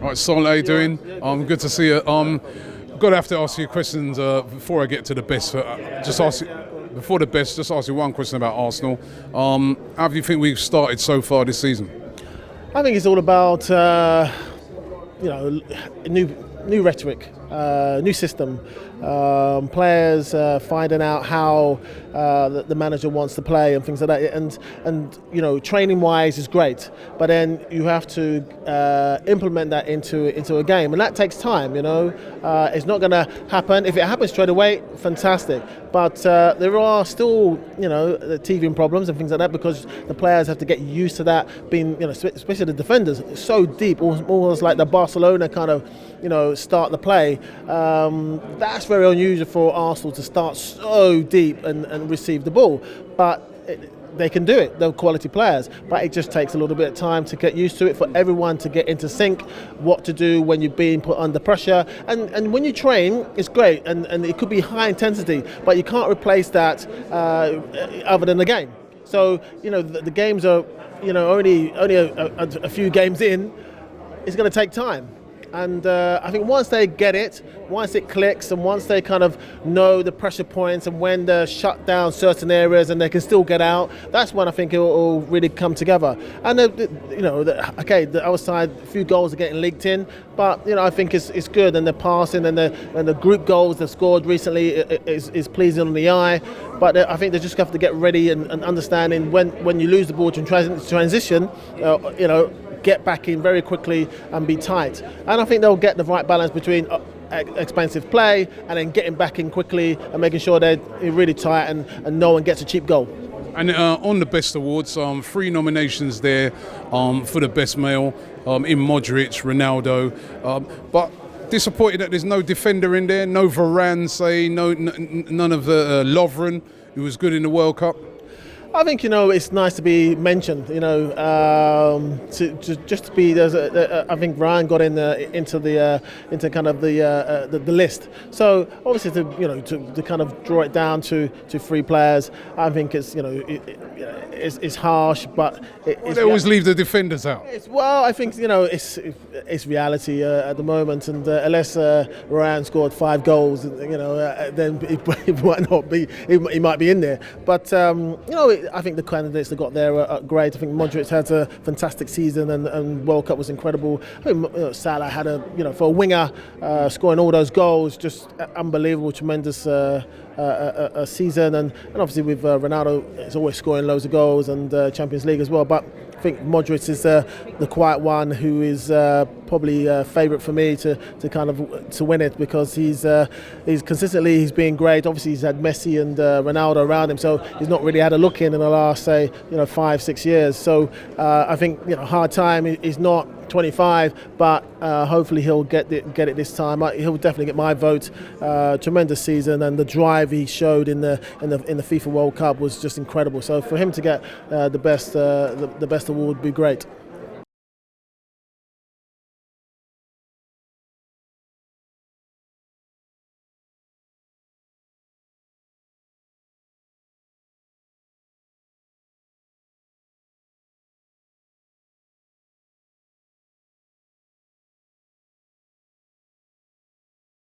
Right, Sol, how you doing? Good to see you. Got to have to ask you questions before I get to the best. Just ask you, before the best, just ask you one question about Arsenal. How do you think we've started so far this season? I think it's all about new rhetoric, new system, players finding out how the manager wants to play and things like that. And training wise is great, but then you have to implement that into a game, and that takes time. It's not going to happen. If it happens straight away, fantastic. But there are still the teething problems and things like that, because the players have to get used to that being, especially the defenders, so deep, almost like the Barcelona kind of start the play. That's very unusual for Arsenal to start so deep and receive the ball, but they can do it. They're quality players, but it just takes a little bit of time to get used to it, for everyone to get into sync, what to do when you're being put under pressure. And when you train, it's great, and it could be high intensity, but you can't replace that other than the game. So the games are only a few games in. It's going to take time. And I think once they get it, once it clicks, and once they kind of know the pressure points and when to shut down certain areas and they can still get out, that's when I think it will really come together. And the other side, a few goals are getting leaked in, but I think it's good, and the passing and the group goals they've scored recently is pleasing on the eye. But I think they just have to get ready and understanding when you lose the ball to transition, get back in very quickly and be tight. And I think they'll get the right balance between expensive play and then getting back in quickly and making sure they're really tight and no one gets a cheap goal. And on the Best Awards, 3 nominations there for the best male, in Modric, Ronaldo, but disappointed that there's no defender in there, no Varane, none of the Lovren, who was good in the World Cup. I think it's nice to be mentioned. Just to be. I think Ryan got into kind of the list. So obviously to kind of draw it down to 3 players, I think it's harsh, but they always leave the defenders out. I think it's reality at the moment, and unless Ryan scored 5 goals, then it might not be. He might be in there, but I think the candidates that got there are great. I think Modric had a fantastic season, and World Cup was incredible. I think Salah had for a winger, scoring all those goals, just unbelievable, tremendous season. And obviously with Ronaldo, it's always scoring loads of goals, and Champions League as well. But I think Modric is the quiet one who is probably favourite for me to win it, because he's consistently been great. Obviously he's had Messi and Ronaldo around him, so he's not really had a look in the last 5-6 years. So I think hard time. He's not 25, but hopefully he'll get it this time. He'll definitely get my vote. Tremendous season, and the drive he showed in the FIFA World Cup was just incredible. So for him to get the best award would be great.